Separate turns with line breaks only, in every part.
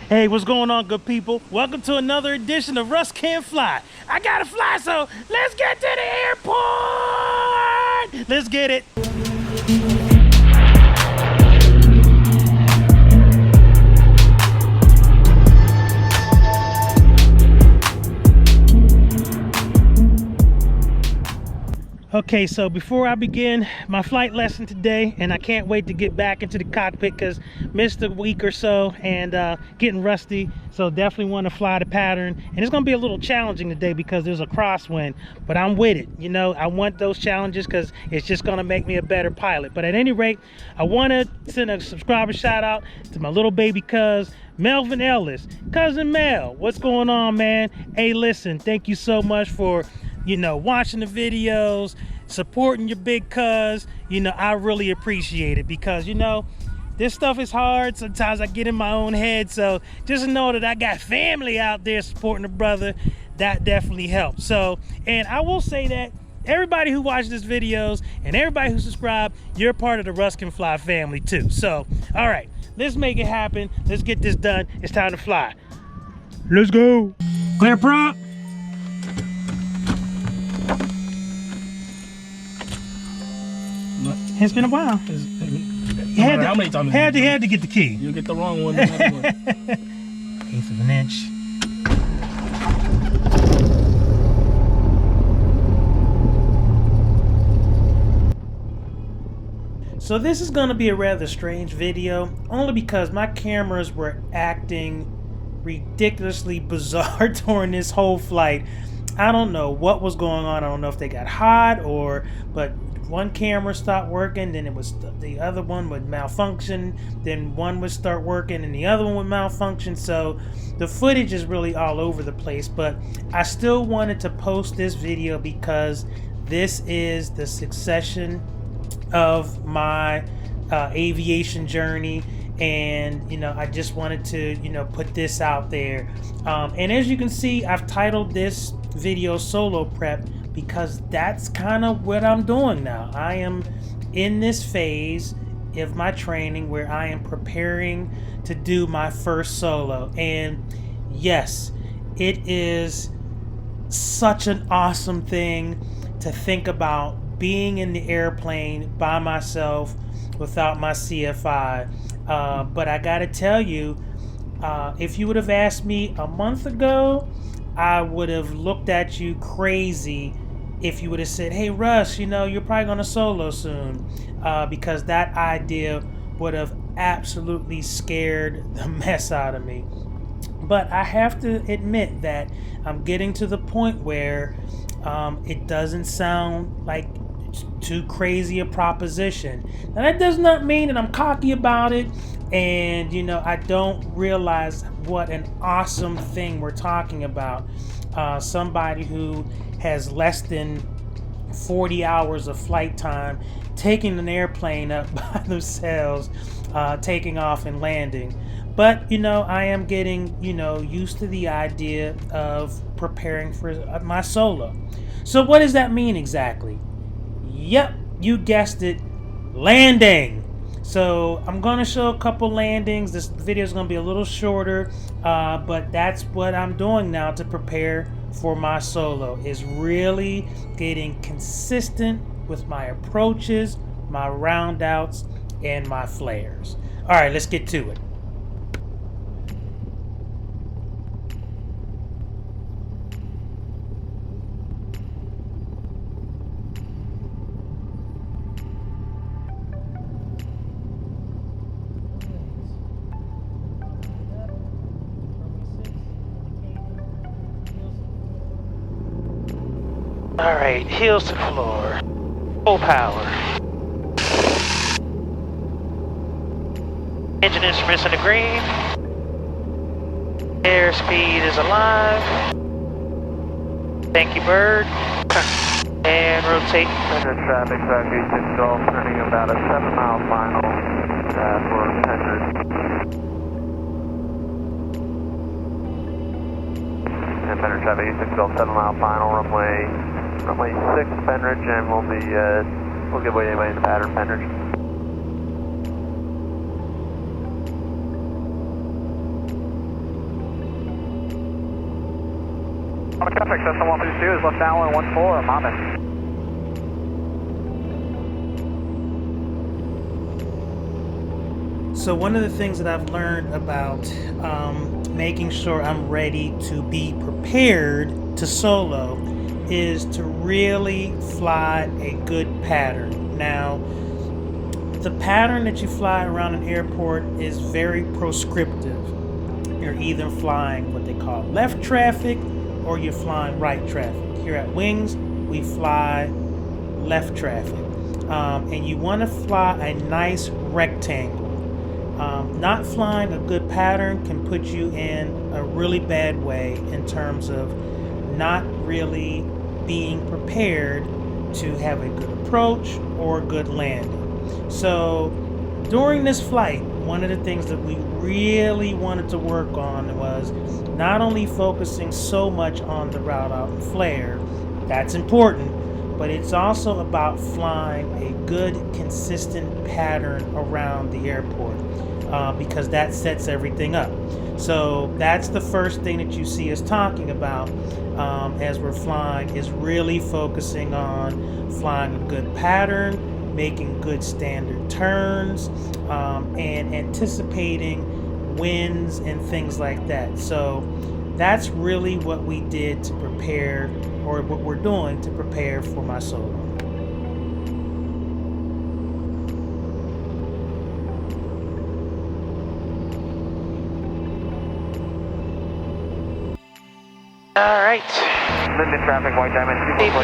Hey, what's going on, good people? Welcome to another edition of Russ Can't Fly. I gotta fly, so let's get to the airport! Let's get it. Okay, so before I begin my flight lesson today, and I can't wait to get back into the cockpit because missed a week or so and getting rusty, so definitely want to fly the pattern. And it's going to be a little challenging today because there's a crosswind, but I'm with it. You know, I want those challenges because it's just going to make me a better pilot. But at any rate, I want to send a subscriber shout out to my little baby cuz Melvin Ellis. Cousin Mel, what's going on, man? Hey, listen, thank you so much for watching the videos, supporting your big cuz. I really appreciate it because this stuff is hard. Sometimes I get in my own head, so just know that I got family out there supporting the brother. That definitely helps. So, and I will say that everybody who watches these videos and everybody who subscribed, you're part of the Russ Can Fly family too. So, all right, let's make it happen. Let's get this done. It's time to fly. Let's go. Clear prop. It's been a while.
How many times
had to get the key.
You'll get the wrong one. No matter what.
1/8 of an inch. So this is going to be a rather strange video, only because my cameras were acting ridiculously bizarre during this whole flight. I don't know what was going on. I don't know if they got hot but one camera stopped working, then it was the other one would malfunction, then one would start working and the other one would malfunction. So the footage is really all over the place, but I still wanted to post this video because this is the succession of my aviation journey, and I just wanted to put this out there. And as you can see, I've titled this video Solo Prep because that's kind of what I'm doing now. I am in this phase of my training where I am preparing to do my first solo. And yes, it is such an awesome thing to think about being in the airplane by myself without my CFI. But I gotta tell you, if you would have asked me a month ago, I would have looked at you crazy if you would have said, hey Russ, you're probably gonna solo soon, because that idea would have absolutely scared the mess out of me. But I have to admit that I'm getting to the point where it doesn't sound like too crazy a proposition. Now that does not mean that I'm cocky about it and I don't realize what an awesome thing we're talking about. Somebody who has less than 40 hours of flight time, taking an airplane up by themselves, taking off and landing. But I am getting used to the idea of preparing for my solo. So what does that mean exactly? Yep, you guessed it, landing. So I'm gonna show a couple landings. This video is gonna be a little shorter, but that's what I'm doing now to prepare for my solo, is really getting consistent with my approaches, my roundouts, and my flares. All right, let's get to it. All right, heels to the floor, full power. Engine instruments in the green. Airspeed is alive. Thank you, bird. And rotate.
Center traffic, East Gulf, turning about a 7-mile final for Hendricks. And Center traffic, East Gulf, 7-mile final, runway 6, Penridge, and we'll give away anybody in the pattern, Penridge. On the traffic, Cessna 132 is left downwind 14, Monmouth.
So one of the things that I've learned about making sure I'm ready to be prepared to solo is to really fly a good pattern. Now, the pattern that you fly around an airport is very prescriptive. You're either flying what they call left traffic or you're flying right traffic. Here at Wings, we fly left traffic. And you want to fly a nice rectangle. Not flying a good pattern can put you in a really bad way in terms of not really being prepared to have a good approach or a good landing. So during this flight, one of the things that we really wanted to work on was not only focusing so much on the route out and flare, that's important, but it's also about flying a good, consistent pattern around the airport. Because that sets everything up. So that's the first thing that you see us talking about as we're flying, is really focusing on flying a good pattern, making good standard turns, and anticipating winds and things like that. So that's really what we did to prepare, or what we're doing to prepare for my solo.
All right.
Linden traffic, White Diamond,
APA,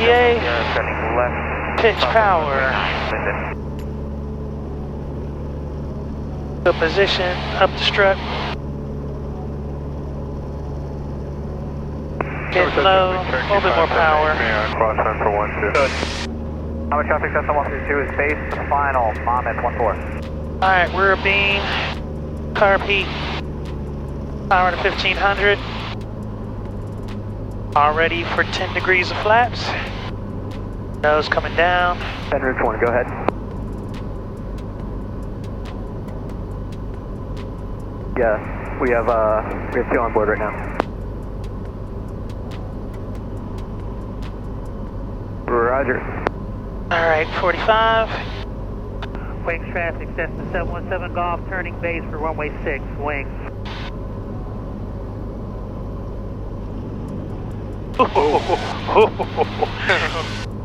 turning left.
pitch power.
Linden.
Good position, up the strut. Get low, a little bit more power.
Crosswind for 1-2. How much traffic, Cessna 132 is base to the final, Monmouth 14.
All right, rear beam, carb heat, power to 1500. All ready for 10 degrees of flaps. Nose coming down.
Penridge 1, go ahead. Yeah, we have 2 on board right now. Roger.
All right, 45. Wings traffic, Cessna 717 Golf, turning base for runway 6, wings.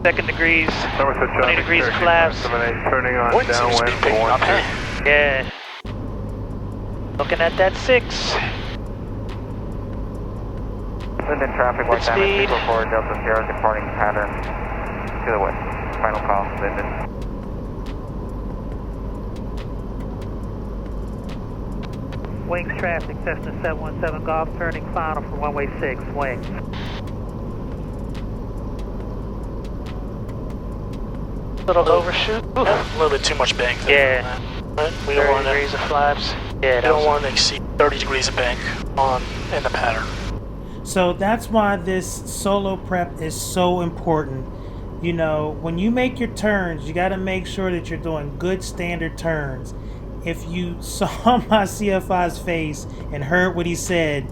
Second degrees, 20 degrees of flaps.
Turning on downwind for 1-2.
Yeah. Looking at that 6.
Linden traffic, White Diamond, 244 Delta Sierra, departing pattern to the west. Final call, Linden.
Wings traffic, Cessna 717 Golf, turning final for runway 6, wings. Little overshoot.
A little bit too much bank there.
Yeah.
Right? We
30
don't want
degrees
to.
of flaps. Yeah,
We don't want to exceed 30 degrees of bank in the pattern.
So that's why this solo prep is so important. You know, when you make your turns, you got to make sure that you're doing good standard turns. If you saw my CFI's face and heard what he said,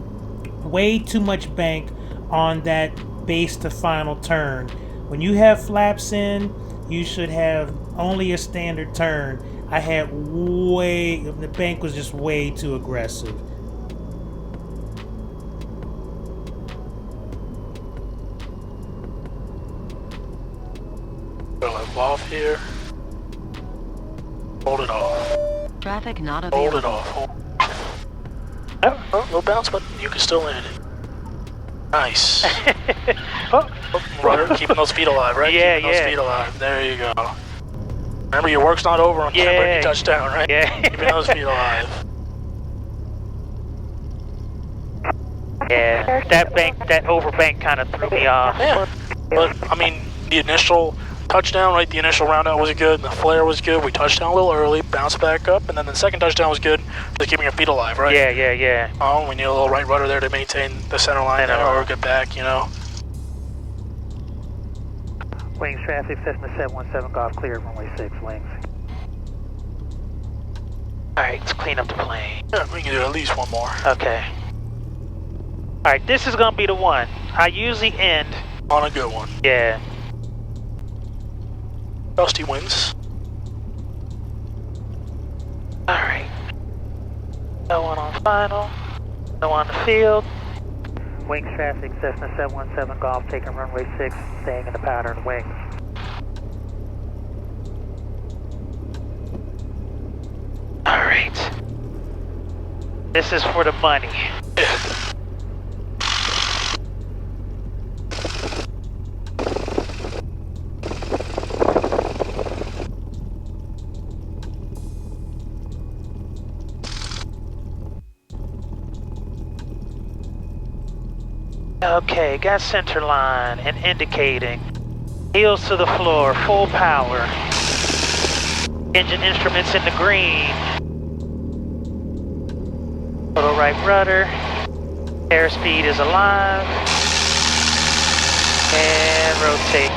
way too much bank on that base to final turn. When you have flaps in, you should have only a standard turn. I had the bank was just way too aggressive.
Go off here. Hold it off.
Traffic not available.
Hold it off. Oh, little bounce, but you can still land it. Nice. Rudder, keeping those feet alive, right?
Yeah,
keeping those feet alive. There you go. Remember, your work's not over until you touchdown, right?
Yeah.
Keeping those feet alive.
Yeah, that overbank kind of threw me off.
Yeah, but I mean, the initial touchdown, right? The initial roundout was good, the flare was good. We touched down a little early, bounced back up, and then the second touchdown was good, just keeping your feet alive, right?
Yeah.
Oh, we need a little right rudder there to maintain the center line there, or get back, you know.
Wings traffic, Cessna 717 Golf, clear runway 6, wings. Alright, let's clean up the plane.
Yeah, we can do at least one more.
Okay. Alright, this is gonna be the one. I usually end.
On a good one.
Yeah.
Dusty wins.
Alright. No one on final. No one on the field. Wings traffic, Cessna 717 Golf, taking runway 6, staying in the pattern wings. Alright. This is for the money. Okay, got center line and indicating. Heels to the floor, full power. Engine instruments in the green. Total right rudder. Airspeed is alive. And rotate.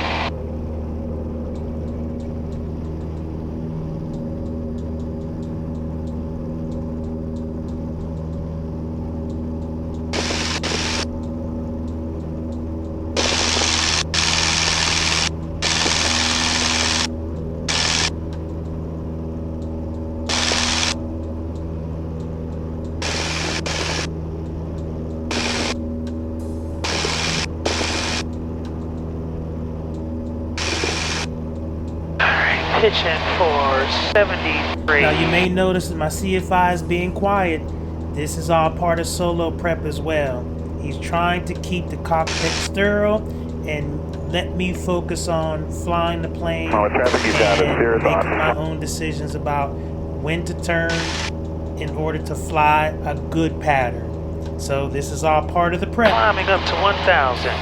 Pitching for 73.
Now you may notice that my CFI is being quiet. This is all part of solo prep as well. He's trying to keep the cockpit sterile and let me focus on flying the plane and making my own decisions about when to turn in order to fly a good pattern. So this is all part of the prep.
Climbing up to 1,000.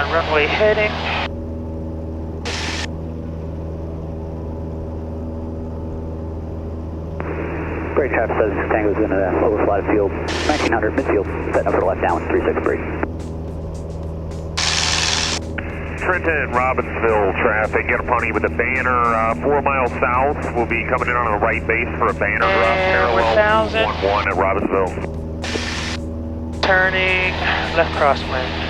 Runway heading.
Great traffic says Tango's in an overflight of field 1900 midfield, setting up for the left down 363.
Trenton, Robbinsville traffic, get upon you with a banner 4 miles south. We'll be coming in on the right base for a banner drop parallel 11 at Robbinsville.
Turning left crosswind.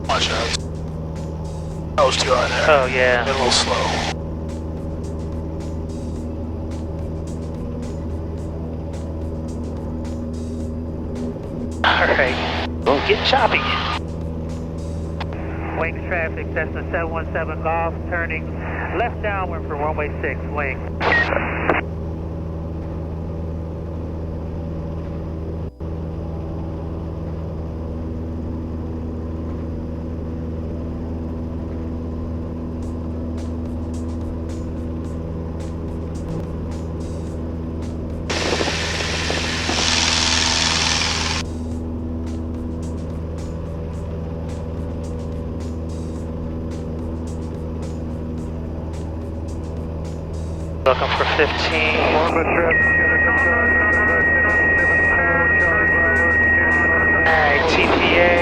Watch out. That was too high there.
Oh, yeah.
A little slow.
Alright. Get choppy. Wings traffic, Cessna 717 Golf, turning left downwind for runway 6, wing. Looking for 15. Alright, TPA,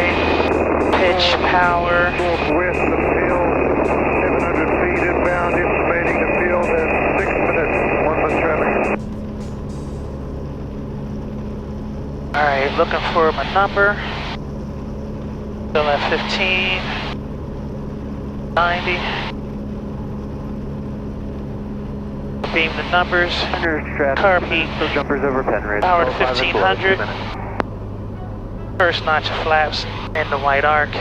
pitch, power.
Northwest of field, 700 feet inbound, estimating the field at 6 minutes, 1 traffic.
Alright, looking for my number. Still at 15. 90. Beam the numbers. Carb heat.
Jumpers over Penridge.
Power to 1500. First notch of flaps in the white arc.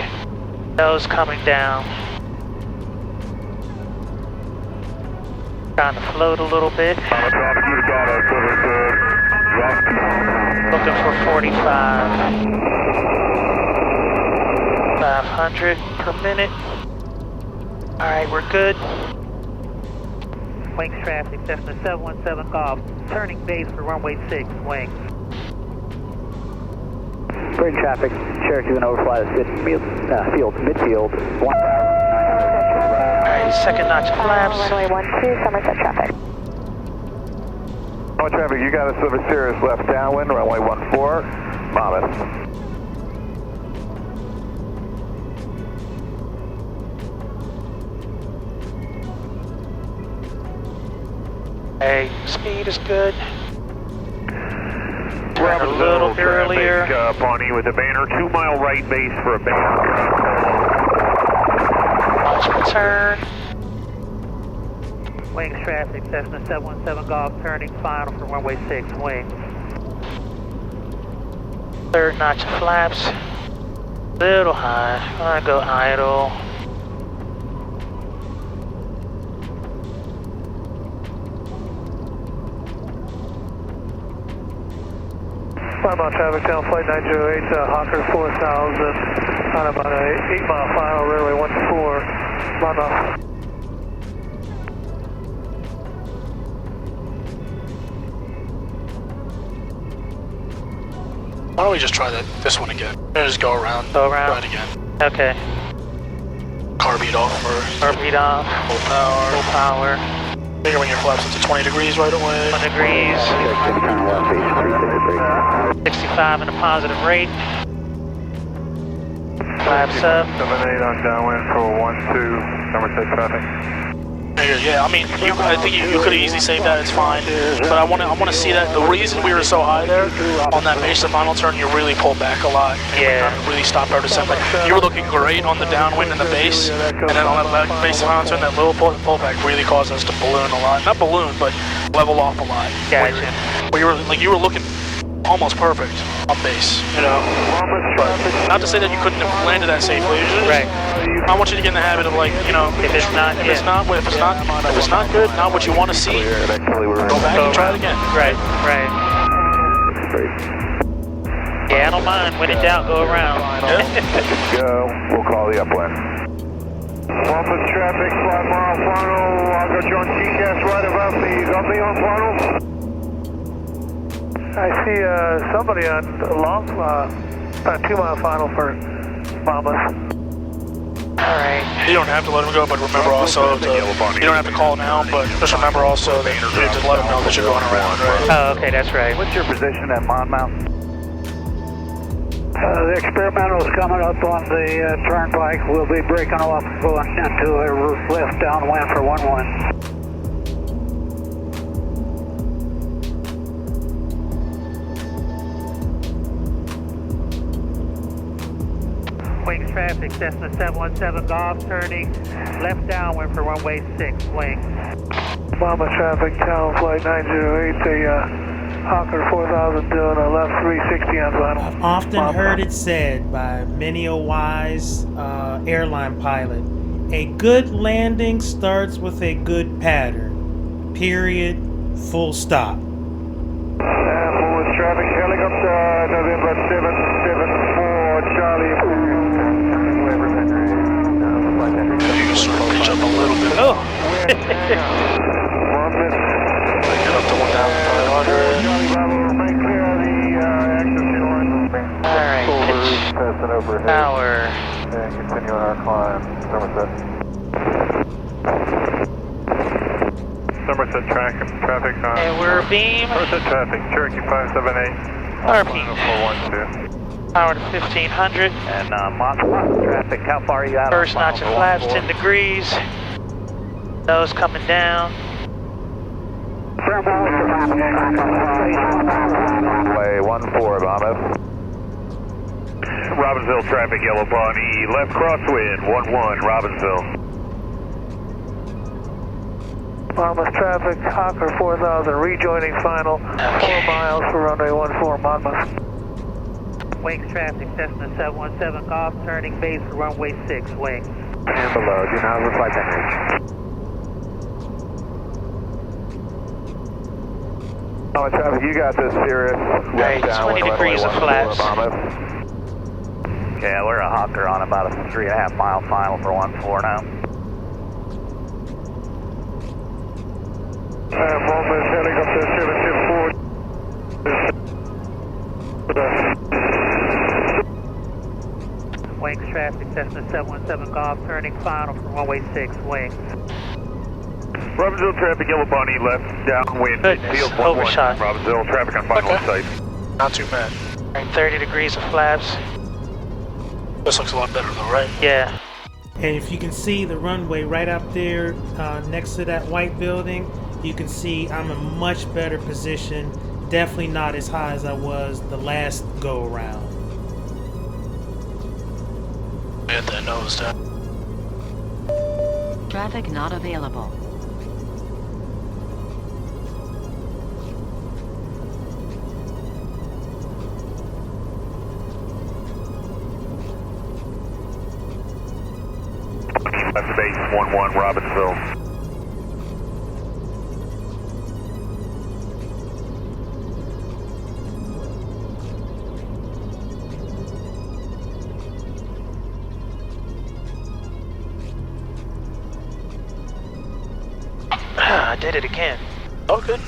Nose coming down. Trying to float a little bit. Looking for 45. 500 per minute. Alright, we're good. Wings traffic, Cessna 717 Golf, turning base for runway 6, wings.
Great traffic, Cherokee in overflight of field midfield.
Alright, second notch of flaps.
Runway 12, Somerset traffic.
Traffic, you got us over Sirius left downwind, runway 14, Monmouth.
Hey, speed is good. Turn a little bit earlier.
Pawnee with a banner, 2 mile right base for a banner.
Watch my turn.
Wings traffic, Cessna 717 Golf, turning final for runway 6, wings.
Third notch of flaps. Little high. I go idle.
5 mile traffic down flight 908, Hawker 4000, on about a 8 mile final, runway 14, Mama.
Why don't we just try this one again? Just go around.
Go around.
Try it again.
Okay.
Carb off first.
Carb off.
Full power.
Full power.
Figure when your flaps up to 20 degrees right away.
1 degrees. 65 in a positive rate. Flaps up.
78 on downwind for 12, Somerset traffic.
Yeah, I mean, I think you could have easily saved that. It's fine, but I want to see that. The reason we were so high there on that base, the final turn, you really pulled back a lot.
Yeah.
Really stopped our descent. Like, you were looking great on the downwind and the base, and then on that base final turn, that little pullback really caused us to balloon a lot. Not balloon, but level off a lot.
Gotcha.
Where you were looking almost perfect on base, you know. But not to say that you couldn't have landed that safely.
Right.
I want you to get in the habit of, like, you know, if it's not good, not what you want to see, go back and try it again.
Right. Yeah, I don't mind. When in doubt, go around.
Yeah.
Go. We'll call the upwind. Office traffic, 5 mile final. I got you on TCAS right above me. You got me on final?
I see somebody on a long, 2 mile final for Mamas.
Alright.
You don't have to let him go, but remember also you don't have to call now, but just remember also that you have to let him know that you're going around, right?
Oh, okay, that's right.
What's your position at Monmouth?
The experimental's coming up on the turnpike. We'll be breaking off going into a left downwind for 11.
Wings traffic, Cessna 717 Golf, turning left downwind for runway 6, wings. Mama traffic, town flight 908, the Hawker 4000 doing a left 360 on final.
I've often heard it said by many a wise airline pilot, a good landing starts with a good pattern. Period. Full stop.
Forward traffic, helicopter, November 774, Charlie.
You can sort of reach up a little bit.
Oh!
Get up to 1,500.
Alright, pitch. Power.
And continue on our climb, Somerset traffic on.
And we're beam.
Somerset traffic, Cherokee 578.
RP.
412.
Power to 1500.
And Monmouth traffic, how far are you out?
First notch of flaps, 10 degrees. Nose coming down.
Way 14, Monmouth.
Robbinsville traffic, Yellow Pawnee, left crosswind, 11, Robbinsville.
Monmouth traffic, Hawker 4000, rejoining final, 4 miles for runway 14, Monmouth. Wings traffic, Cessna 717 Golf, turning base for runway 6, wings.
And below, do not reply damage. Monmouth traffic, you got this, Sirius.
Right, 20 degrees of flaps.
Yeah, we're a Hawker on about a 3.5 mile final for 14 now.
Monmouth helicopter 774.
Wings traffic, Cessna 717 Golf, turning final for runway 6, wings.
Robbinsville traffic, Yellow Pawnee, left downwind,
Goodness,
field 11,
overshot.
Robbinsville traffic on final site.
Not too bad.
Right, 30 degrees of flaps.
This looks a lot better though, right?
Yeah.
And if you can see the runway right up there next to that white building, you can see I'm in a much better position. Definitely not as high as I was the last go around.
Get that nose down.
Traffic not available.
That's base 11 Robbinsville.
I did it again.
Oh, good.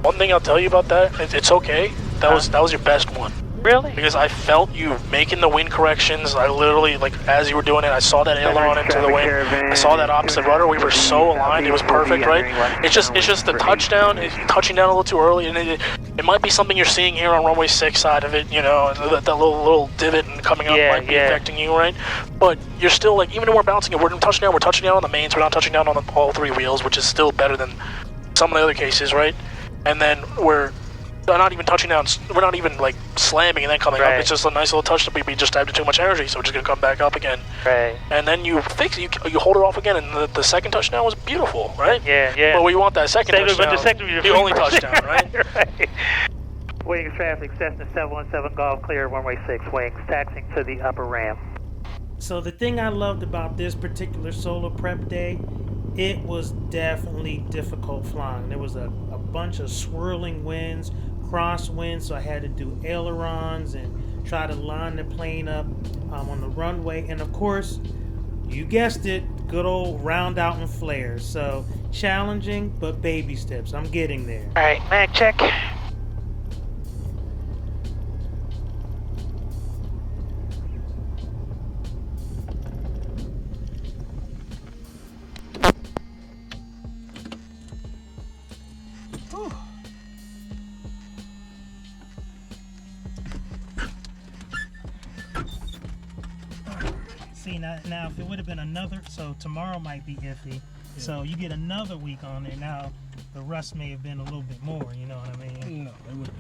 One thing I'll tell you about that, it's okay. That was your best one.
Really?
Because I felt you making the wind corrections. I literally, like, as you were doing it, I saw that aileron into the wind. I saw that opposite rudder. We were so aligned. It was perfect, right? It's just the touchdown, touching down a little too early, and it might be something you're seeing here on runway 6 side of it, you know, that little divot and coming up might be affecting you, right? But you're still, like, even when we're bouncing it, we're touching down on the mains, we're not touching down on all 3 wheels, which is still better than some of the other cases, right? And then we're not even touching down, we're not even like slamming and then coming up. It's just a nice little touch that we just added too much energy, so we're just gonna come back up again.
Right.
And then you fix it, you hold it off again, and the second touchdown was beautiful, right?
Yeah.
But we want that second touchdown, the only touchdown, right?
Right. Wings traffic, Cessna 717 Golf clear, runway 6 wings, taxiing to the upper ramp.
So the thing I loved about this particular solo prep day, it was definitely difficult flying. There was a bunch of swirling winds, crosswinds, so I had to do ailerons and try to line the plane up on the runway. And of course, you guessed it, good old round out and flares. So challenging, but baby steps. I'm getting there.
All right, mag check.
See, now if it would have been another, so tomorrow might be iffy. So you get another week on there. Now the rust may have been a little bit more, you know what I mean?
No, it wouldn't.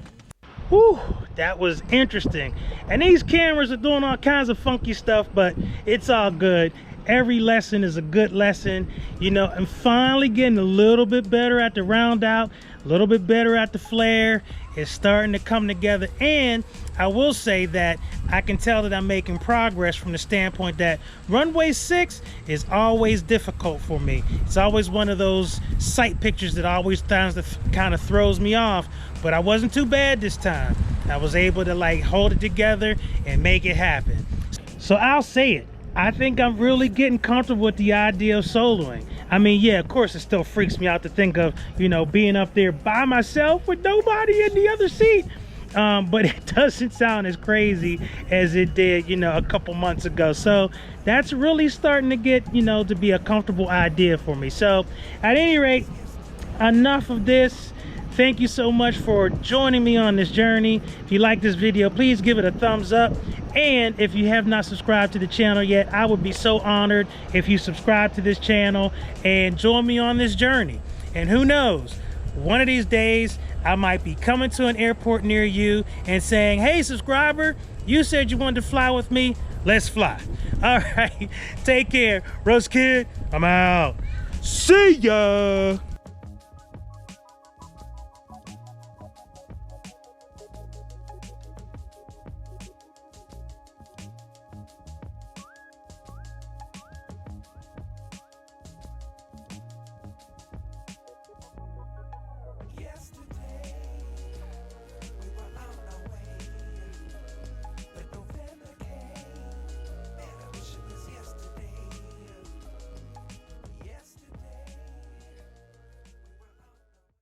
Whew, that was interesting. And these cameras are doing all kinds of funky stuff, but it's all good. Every lesson is a good lesson, you know. I'm finally getting a little bit better at the round out, a little bit better at the flare. It's starting to come together, and I will say that I can tell that I'm making progress from the standpoint that runway 6 is always difficult for me. It's always one of those sight pictures that always kind of throws me off, but I wasn't too bad this time. I was able to like hold it together and make it happen. So I'll say it. I think I'm really getting comfortable with the idea of soloing. I mean, yeah, of course it still freaks me out to think of, you know, being up there by myself with nobody in the other seat. But it doesn't sound as crazy as it did, you know, a couple months ago. So that's really starting to get, you know, to be a comfortable idea for me. So at any rate, enough of this. Thank you so much for joining me on this journey. If you like this video, please give it a thumbs up. And if you have not subscribed to the channel yet, I would be so honored if you subscribe to this channel and join me on this journey. And who knows, one of these days, I might be coming to an airport near you and saying, hey, subscriber, you said you wanted to fly with me. Let's fly. All right, take care. Russ Kid, I'm out. See ya.